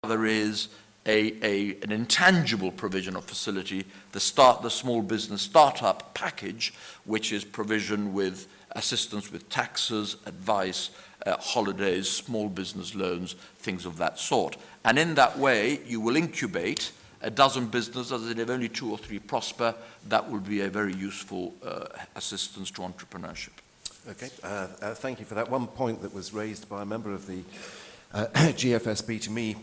there is an intangible provision of facility, the small business startup package, which is provision with assistance with taxes, advice, holidays, small business loans, things of that sort. And in that way, you will incubate a dozen businesses, and if only 2 or 3 prosper, that will be a very useful assistance to entrepreneurship. Okay, thank you for that. One point that was raised by a member of the GFSB to me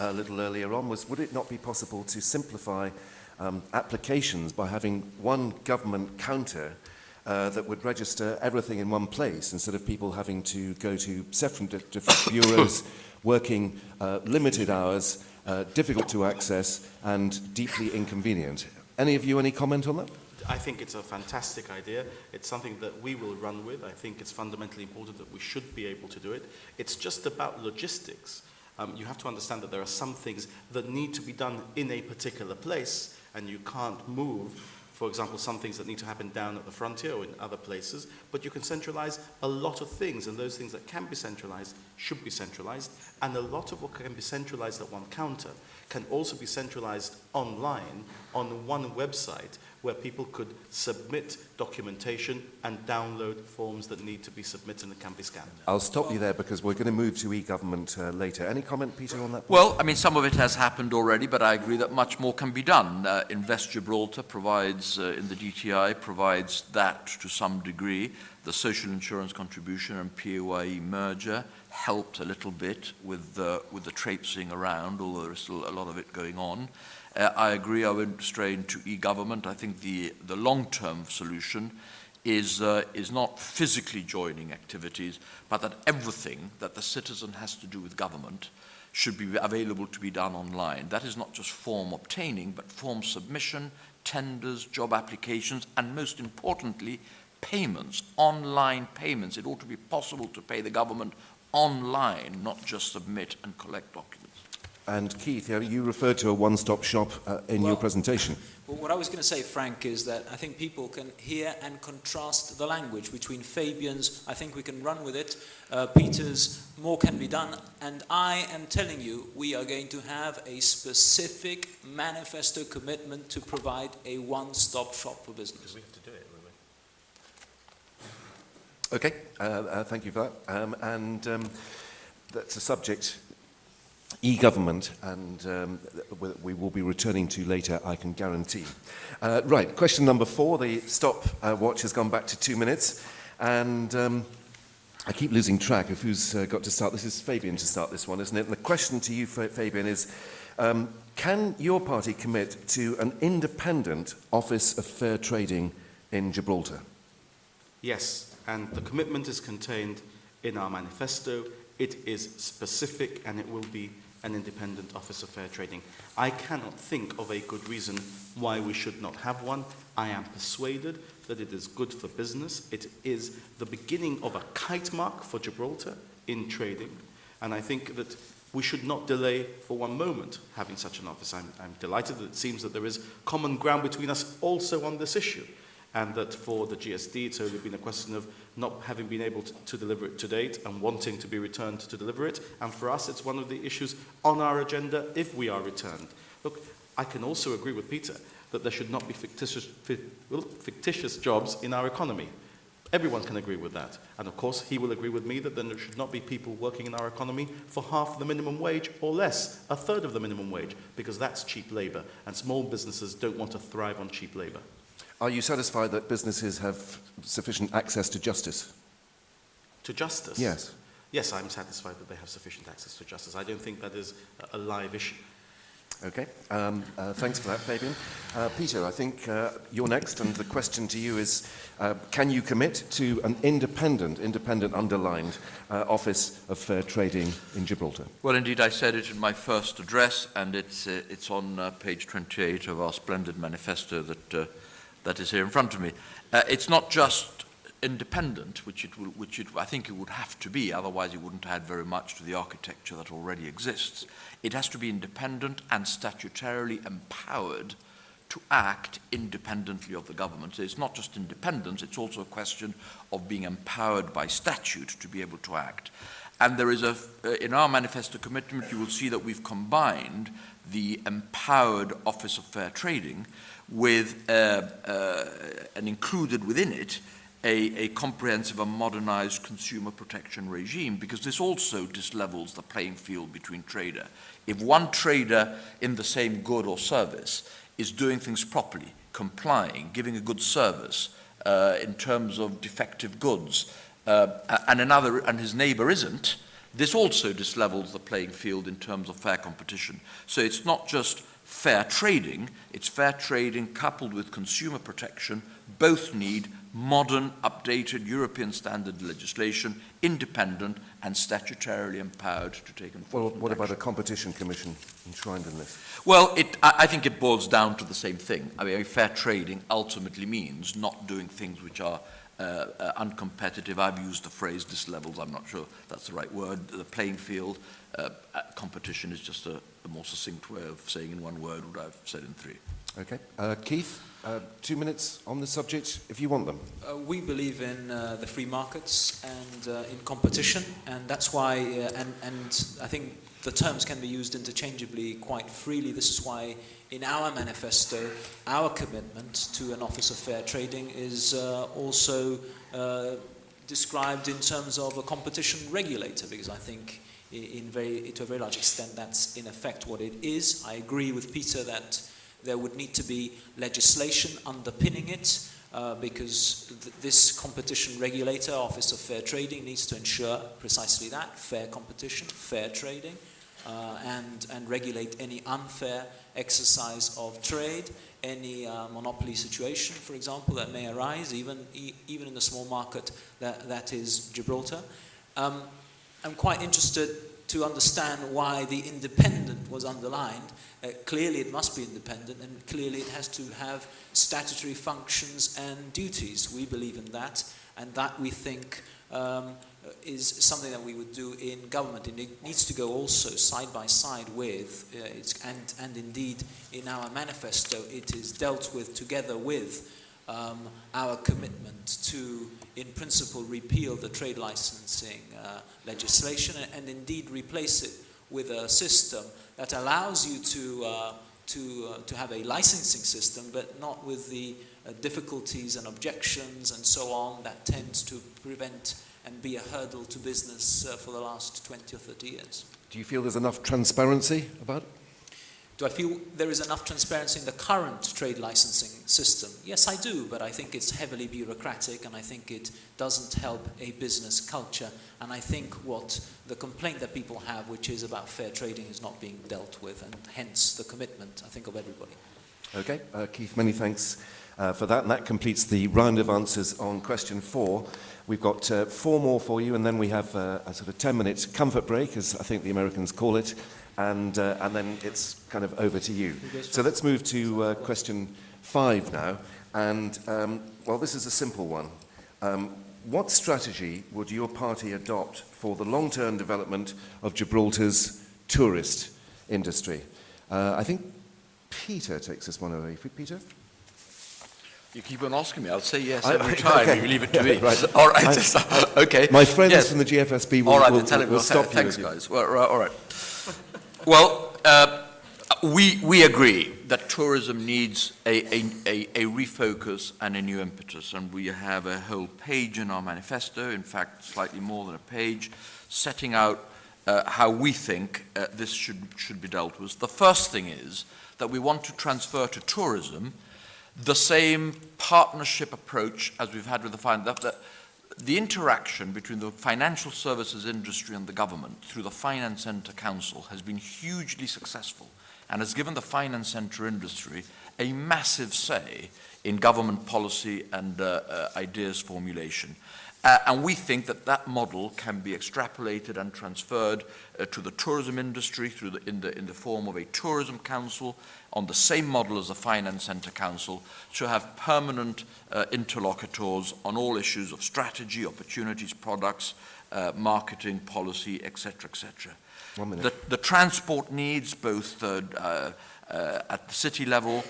a little earlier on was, would it not be possible to simplify applications by having one government counter that would register everything in one place, instead of people having to go to different bureaus, working limited hours, difficult to access, and deeply inconvenient? Any of you, any comment on that? I think it's a fantastic idea. It's something that we will run with. I think it's fundamentally important that we should be able to do it. It's just about logistics. You have to understand that there are some things that need to be done in a particular place, and you can't move, for example, some things that need to happen down at the frontier or in other places, but you can centralize a lot of things, and those things that can be centralized should be centralized, and a lot of what can be centralized at one counter can also be centralized online on one website, where people could submit documentation and download forms that need to be submitted and can be scanned. I'll stop you there because we're going to move to e-government later. Any comment, Peter, on that? Well, I mean, some of it has happened already, but I agree that much more can be done. Invest Gibraltar provides, in the DTI, provides that to some degree. The social insurance contribution and PAYE merger helped a little bit with the traipsing around, although there is still a lot of it going on. I agree, I won't stray into e-government. I think the long-term solution is not physically joining activities, but that everything that the citizen has to do with government should be available to be done online. That is not just form obtaining, but form submission, tenders, job applications, and most importantly, payments, online payments. It ought to be possible to pay the government online, not just submit and collect documents. And Keith, you referred to a one-stop shop in your presentation. Well, what I was going to say, Frank, is that I think people can hear and contrast the language between Fabian's, I think we can run with it, Peter's, more can be done, and I am telling you, we are going to have a specific manifesto commitment to provide a one-stop shop for business. We have to do it, will we? Okay, thank you for that. That's a subject, e-government, and we will be returning to later, I can guarantee. Right, question number 4. The stopwatch has gone back to 2 minutes, and I keep losing track of who's got to start. This is Fabian to start this one, isn't it? And the question to you, Fabian, is can your party commit to an independent Office of Fair Trading in Gibraltar? Yes, and the commitment is contained in our manifesto. It is specific, and it will be an independent Office of Fair Trading. I cannot think of a good reason why we should not have one. I am persuaded that it is good for business. It is the beginning of a kite mark for Gibraltar in trading, and I think that we should not delay for one moment having such an office. I'm delighted that it seems that there is common ground between us also on this issue, and that for the GSD it's only been a question of not having been able to deliver it to date and wanting to be returned to deliver it. And for us, it's one of the issues on our agenda if we are returned. Look, I can also agree with Peter that there should not be fictitious jobs in our economy. Everyone can agree with that. And of course, he will agree with me that there should not be people working in our economy for half the minimum wage or less, a third of the minimum wage, because that's cheap labor, and small businesses don't want to thrive on cheap labor. Are you satisfied that businesses have sufficient access to justice? To justice? Yes. Yes, I'm satisfied that they have sufficient access to justice. I don't think that is a live issue. Okay, thanks for that, Fabian. Peter, I think you're next, and the question to you is, can you commit to an independent underlined, Office of Fair Trading in Gibraltar? Well, indeed, I said it in my first address, and it's on page 28 of our splendid manifesto that is here in front of me. It's not just independent, which I think it would have to be, otherwise it wouldn't add very much to the architecture that already exists. It has to be independent and statutorily empowered to act independently of the government. So it's not just independence, it's also a question of being empowered by statute to be able to act. And there is in our manifesto commitment, you will see that we've combined the empowered Office of Fair Trading with, and included within it, a comprehensive and modernized consumer protection regime, because this also dislevels the playing field between trader. If one trader in the same good or service is doing things properly, complying, giving a good service in terms of defective goods, and his neighbor isn't, this also dislevels the playing field in terms of fair competition. So it's not just fair trading, it's fair trading coupled with consumer protection. Both need modern, updated European standard legislation, independent and statutorily empowered to take enforcement Well, what action. about a competition commission enshrined in this? Well, I think it boils down to the same thing. I mean, fair trading ultimately means not doing things which are uncompetitive. I've used the phrase dislevels. I'm not sure that's the right word. The playing field. Competition is just a more succinct way of saying in one word what I've said in three. Okay. Keith, 2 minutes on the subject, if you want them. We believe in the free markets and in competition, and that's why, and I think the terms can be used interchangeably quite freely. This is why in our manifesto, our commitment to an Office of Fair Trading is also described in terms of a competition regulator, because I think to a very large extent that's in effect what it is. I agree with Peter that there would need to be legislation underpinning it, because this competition regulator, Office of Fair Trading, needs to ensure precisely that, fair competition, fair trading, and regulate any unfair exercise of trade, any monopoly situation, for example, that may arise, even in the small market that is Gibraltar. I'm quite interested to understand why the independent was underlined. Clearly it must be independent, and clearly it has to have statutory functions and duties. We believe in that, and that we think is something that we would do in government. And it needs to go also side by side with, and indeed in our manifesto it is dealt with together with our commitment to, in principle, repeal the trade licensing legislation and indeed replace it with a system that allows you to have a licensing system, but not with the difficulties and objections and so on that tends to prevent and be a hurdle to business for the last 20 or 30 years. Do you feel there's enough transparency about it? Do I feel there is enough transparency in the current trade licensing system? Yes, I do, but I think it's heavily bureaucratic, and I think it doesn't help a business culture. And I think what the complaint that people have, which is about fair trading, is not being dealt with, and hence the commitment, I think, of everybody. Okay. Keith, many thanks for that. And that completes the round of answers on question 4. We've got 4 more for you, and then we have a sort of 10-minute comfort break, as I think the Americans call it. And then it's kind of over to you. So let's move to question 5 now. And, well, this is a simple one. What strategy would your party adopt for the long-term development of Gibraltar's tourist industry? I think Peter takes this one away. Peter? You keep on asking me. I'll say yes every time. Okay. You leave it to me. Right. All right. Okay. My friends Yes. from the GFSB All right, will tell him. stop you. Thanks, guys. Well, all right. Well, we agree that tourism needs a refocus and a new impetus, and we have a whole page in our manifesto, in fact, slightly more than a page, setting out how we think this should be dealt with. The first thing is that we want to transfer to tourism the same partnership approach as we've had with the interaction between the financial services industry and the government through the Finance Centre Council has been hugely successful and has given the finance centre industry a massive say in government policy and ideas formulation. And we think that that model can be extrapolated and transferred to the tourism industry in the form of a tourism council on the same model as the Finance Centre Council, to have permanent interlocutors on all issues of strategy, opportunities, products, marketing, policy, etc., etc. 1 minute. The transport needs, both at the city level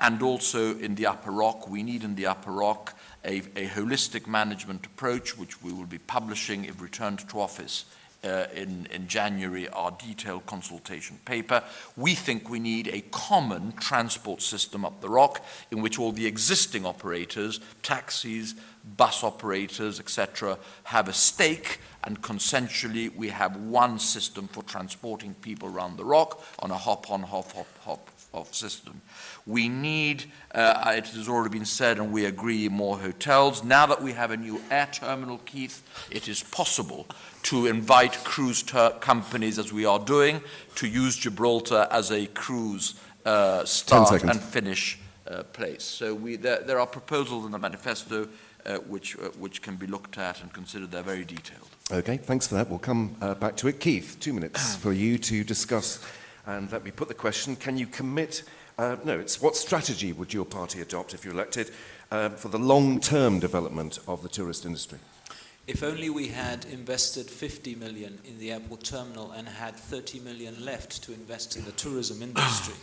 and also in the Upper Rock. We need in the Upper Rock a holistic management approach, which we will be publishing if returned to office in January our detailed consultation paper. We think we need a common transport system up the Rock in which all the existing operators, taxis, bus operators, etc., have a stake, and consensually we have one system for transporting people around the Rock on a hop-on, hop-off system. We need, it has already been said, and we agree, more hotels. Now that we have a new air terminal, Keith, it is possible to invite cruise companies, as we are doing, to use Gibraltar as a cruise start and finish place. So there are proposals in the manifesto which can be looked at and considered. They're very detailed. Okay, thanks for that. We'll come back to it. Keith, 2 minutes for you to discuss. And let me put the question, can you commit, it's what strategy would your party adopt if you're elected for the long-term development of the tourist industry? If only we had invested 50 million in the airport terminal and had 30 million left to invest in the tourism industry,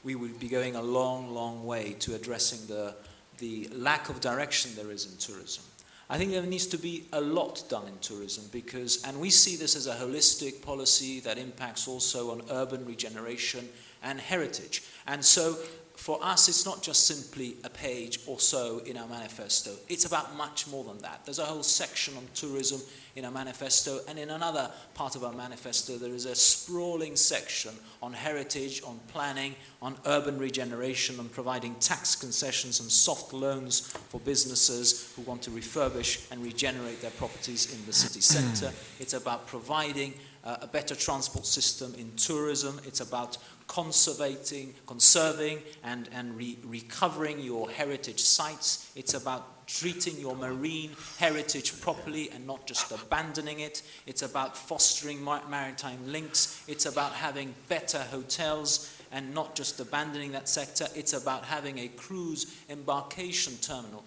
we would be going a long, long way to addressing the lack of direction there is in tourism. I think there needs to be a lot done in tourism and we see this as a holistic policy that impacts also on urban regeneration and heritage. And so for us, it's not just simply a page or so in our manifesto. It's about much more than that. There's a whole section on tourism in our manifesto, and in another part of our manifesto, there is a sprawling section on heritage, on planning, on urban regeneration, on providing tax concessions and soft loans for businesses who want to refurbish and regenerate their properties in the city centre. It's about providing a better transport system in tourism. It's about conserving and recovering your heritage sites. It's about treating your marine heritage properly and not just abandoning it. It's about fostering maritime links. It's about having better hotels and not just abandoning that sector. It's about having a cruise embarkation terminal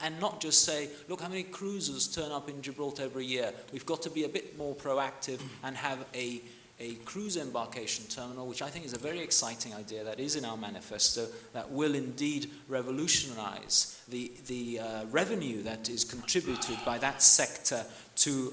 and not just say, look how many cruisers turn up in Gibraltar every year. We've got to be a bit more proactive and have a cruise embarkation terminal, which I think is a very exciting idea that is in our manifesto, that will indeed revolutionize the revenue that is contributed by that sector to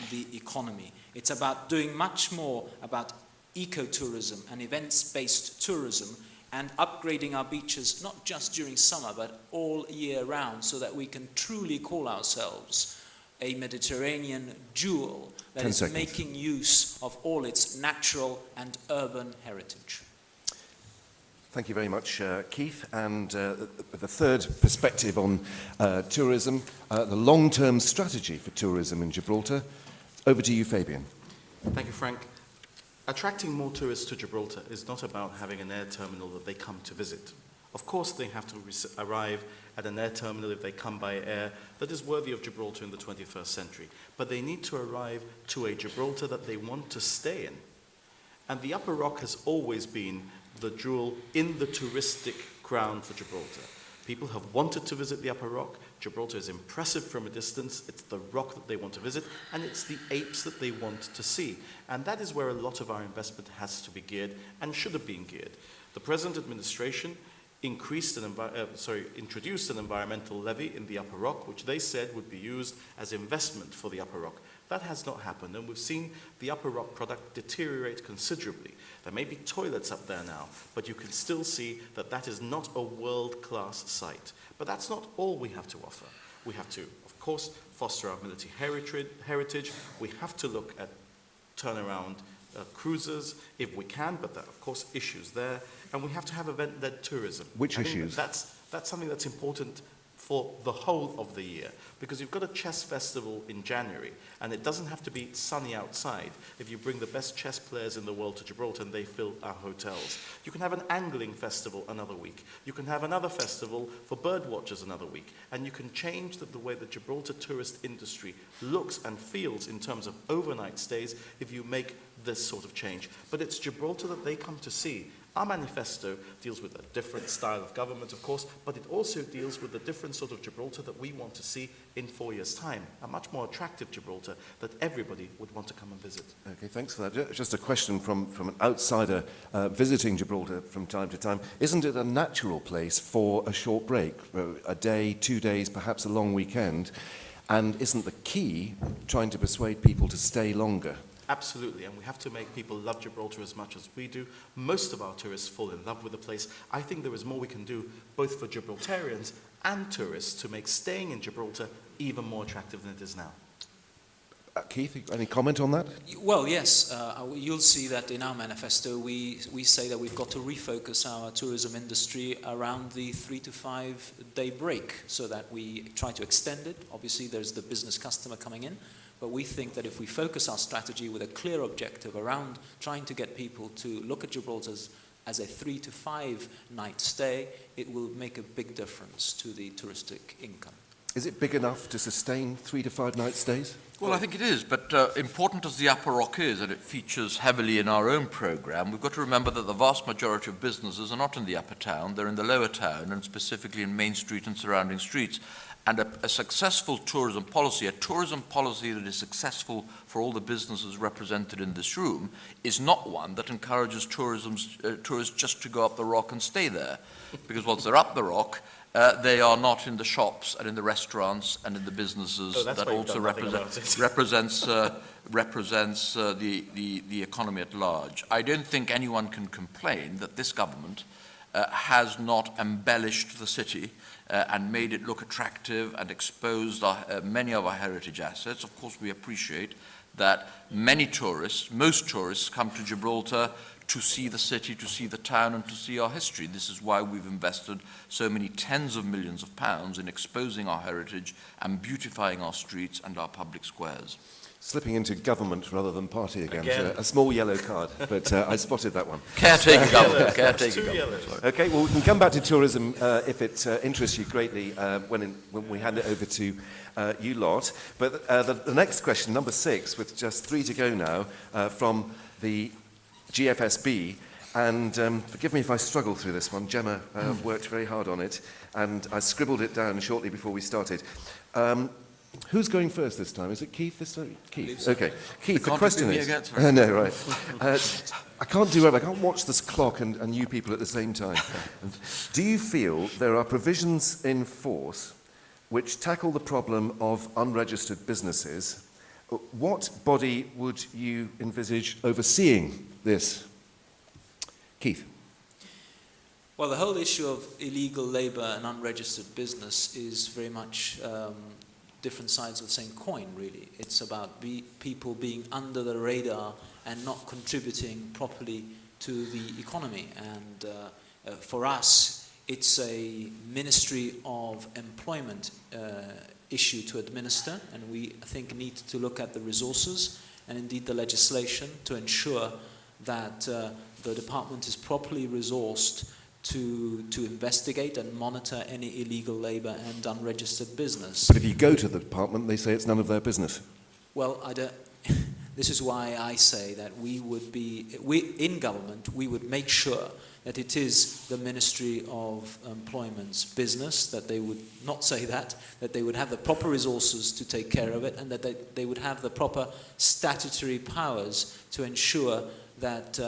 the economy. It's about doing much more about ecotourism and events-based tourism and upgrading our beaches not just during summer but all year round so that we can truly call ourselves a Mediterranean jewel that is making use of all its natural and urban heritage. Thank you very much, Keith. And the third perspective on tourism, the long-term strategy for tourism in Gibraltar. Over to you, Fabian. Thank you, Frank. Attracting more tourists to Gibraltar is not about having an air terminal that they come to visit. Of course, they have to arrive at an air terminal if they come by air that is worthy of Gibraltar in the 21st century. But they need to arrive to a Gibraltar that they want to stay in. And the Upper Rock has always been the jewel in the touristic crown for Gibraltar. People have wanted to visit the Upper Rock. Gibraltar is impressive from a distance. It's the rock that they want to visit, and it's the apes that they want to see. And that is where a lot of our investment has to be geared and should have been geared. The present administration introduced an environmental levy in the Upper Rock, which they said would be used as investment for the Upper Rock. That has not happened, and we've seen the Upper Rock product deteriorate considerably. There may be toilets up there now, but you can still see that that is not a world-class site. But that's not all we have to offer. We have to, of course, foster our military heritage. We have to look at turnaround cruises if we can, but there are, of course, issues there. And we have to have event-led tourism. Which issues? That's something that's important for the whole of the year, because you've got a chess festival in January, and it doesn't have to be sunny outside if you bring the best chess players in the world to Gibraltar and they fill our hotels. You can have an angling festival another week. You can have another festival for bird watchers another week, and you can change the way the Gibraltar tourist industry looks and feels in terms of overnight stays if you make this sort of change. But it's Gibraltar that they come to see. Our manifesto deals with a different style of government, of course, but it also deals with the different sort of Gibraltar that we want to see in 4 years' time, a much more attractive Gibraltar that everybody would want to come and visit. Okay, thanks for that. Just a question from an outsider visiting Gibraltar from time to time. Isn't it a natural place for a short break, a day, 2 days, perhaps a long weekend? And isn't the key trying to persuade people to stay longer? Absolutely, and we have to make people love Gibraltar as much as we do. Most of our tourists fall in love with the place. I think there is more we can do, both for Gibraltarians and tourists, to make staying in Gibraltar even more attractive than it is now. Keith, any comment on that? Well, yes. You'll see that in our manifesto we say that we've got to refocus our tourism industry around the 3 to 5 day break so that we try to extend it. Obviously, there's the business customer coming in, but we think that if we focus our strategy with a clear objective around trying to get people to look at Gibraltar as a 3 to 5 night stay, it will make a big difference to the touristic income. Is it big enough to sustain 3 to 5 night stays? Well, I think it is, but important as the Upper Rock is, and it features heavily in our own programme, we've got to remember that the vast majority of businesses are not in the Upper Town, they're in the Lower Town, and specifically in Main Street and surrounding streets. And a successful tourism policy, a tourism policy that is successful for all the businesses represented in this room, is not one that encourages tourists just to go up the rock and stay there. Because once they're up the rock, they are not in the shops and in the restaurants and in the businesses that also represents the economy at large. I don't think anyone can complain that this government has not embellished the city and made it look attractive and exposed many of our heritage assets. Of course, we appreciate that most tourists come to Gibraltar to see the city, to see the town, and to see our history. This is why we've invested so many tens of millions of pounds in exposing our heritage and beautifying our streets and our public squares. Slipping into government rather than party again. A small yellow card, but I spotted that one. Caretaker government. Caretaker government. Okay, well, we can come back to tourism if it interests you greatly when we hand it over to you lot. But the next question, number 6, with just 3 to go now, from the GFSB, and forgive me if I struggle through this one. Gemma worked very hard on it, and I scribbled it down shortly before we started. Who's going first this time? Is it Keith this time? Keith. Okay. Keith, the question is... no, right. I can't do it. I can't watch this clock and you people at the same time. Do you feel there are provisions in force which tackle the problem of unregistered businesses? What body would you envisage overseeing this? Keith. Well, the whole issue of illegal labour and unregistered business is very much different sides of the same coin, really. It's about people being under the radar and not contributing properly to the economy. And for us, it's a Ministry of Employment issue to administer, and we, I think, need to look at the resources and indeed the legislation to ensure that the department is properly resourced to investigate and monitor any illegal labour and unregistered business. But if you go to the department, they say it's none of their business. Well, this is why I say that in government, we would make sure that it is the Ministry of Employment's business, that they would not say that they would have the proper resources to take care of it, and that they would have the proper statutory powers to ensure that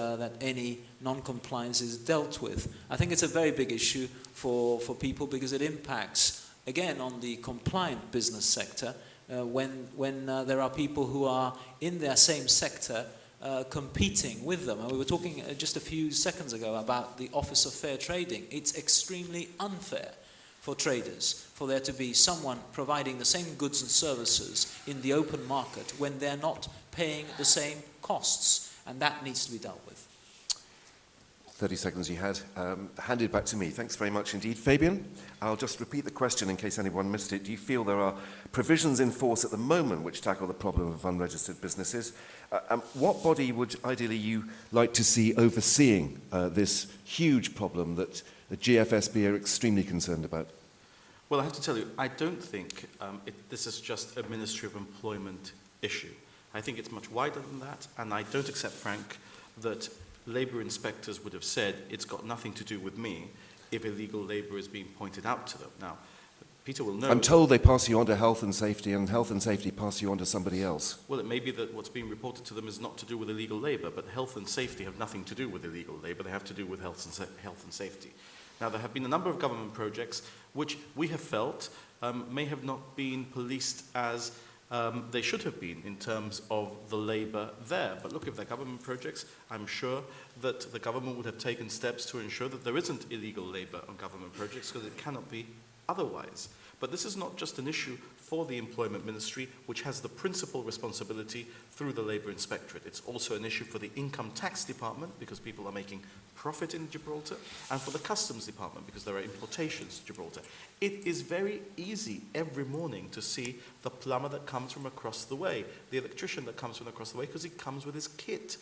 any non-compliance is dealt with. I think it's a very big issue for people because it impacts, again, on the compliant business sector when there are people who are in their same sector competing with them. And we were talking just a few seconds ago about the Office of Fair Trading. It's extremely unfair for traders, for there to be someone providing the same goods and services in the open market when they're not paying the same costs. And that needs to be dealt with. 30 seconds you had. Handed back to me. Thanks very much indeed. Fabian, I'll just repeat the question in case anyone missed it. Do you feel there are provisions in force at the moment which tackle the problem of unregistered businesses? What body would ideally you like to see overseeing this huge problem that the GFSB are extremely concerned about? Well, I have to tell you, I don't think this is just a Ministry of Employment issue. I think it's much wider than that, and I don't accept, Frank, that labour inspectors would have said it's got nothing to do with me if illegal labour is being pointed out to them. Now, Peter will know... I'm told they pass you on to health and safety pass you on to somebody else. Well, it may be that what's being reported to them is not to do with illegal labour, but health and safety have nothing to do with illegal labour. They have to do with health and safety. Now, there have been a number of government projects which we have felt may have not been policed as they should have been in terms of the labour there. But look, if they're government projects, I'm sure that the government would have taken steps to ensure that there isn't illegal labour on government projects, because it cannot be otherwise. But this is not just an issue for the Employment Ministry, which has the principal responsibility through the Labour Inspectorate. It's also an issue for the Income Tax Department, because people are making profit in Gibraltar, and for the Customs Department, because there are importations to Gibraltar. It is very easy every morning to see the plumber that comes from across the way, the electrician that comes from across the way, because he comes with his kit,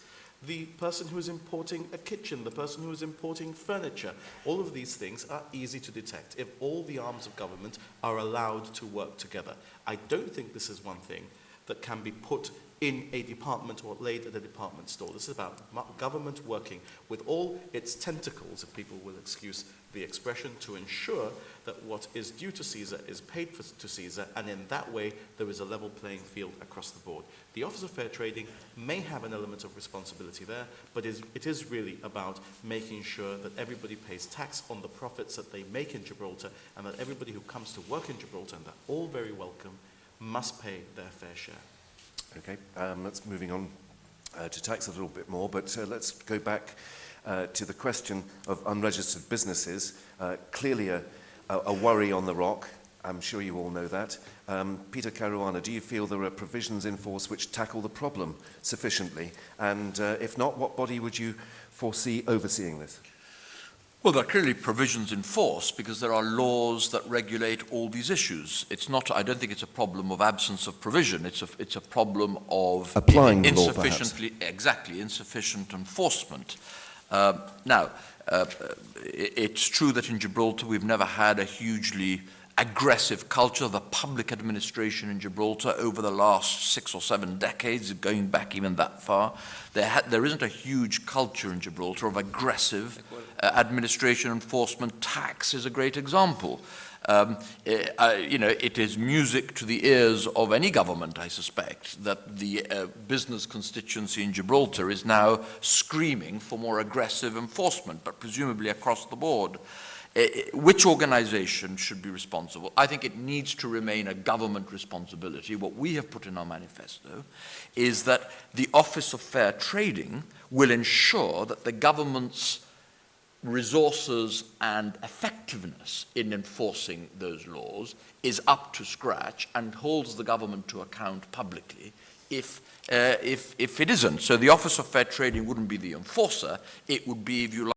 the person who is importing a kitchen, the person who is importing furniture. All of these things are easy to detect if all the arms of government are allowed to work together. I don't think this is one thing that can be put in a department or laid at a department store. This is about government working with all its tentacles, if people will excuse the expression, to ensure that what is due to Caesar is paid to Caesar, and in that way there is a level playing field across the board. The Office of Fair Trading may have an element of responsibility there, but it is really about making sure that everybody pays tax on the profits that they make in Gibraltar, and that everybody who comes to work in Gibraltar, and they're all very welcome, must pay their fair share. Okay, let's moving on to tax a little bit more, but let's go back to the question of unregistered businesses. Clearly a worry on the rock. I'm sure you all know that. Peter Caruana, do you feel there are provisions in force which tackle the problem sufficiently? And if not, what body would you foresee overseeing this? Well, there are clearly provisions in force because there are laws that regulate all these issues. It's not, I don't think it's a problem of absence of provision. It's a problem of applying the law, insufficient enforcement. Now, it's true that in Gibraltar we've never had a hugely aggressive culture. The public administration in Gibraltar over the last 6 or 7 decades, going back even that far, there isn't a huge culture in Gibraltar of aggressive administration enforcement. Tax is a great example. It is music to the ears of any government, I suspect, that the business constituency in Gibraltar is now screaming for more aggressive enforcement, but presumably across the board. Which organization should be responsible? I think it needs to remain a government responsibility. What we have put in our manifesto is that the Office of Fair Trading will ensure that the government's resources and effectiveness in enforcing those laws is up to scratch and holds the government to account publicly if it isn't. So the Office of Fair Trading wouldn't be the enforcer, it would be, if you like,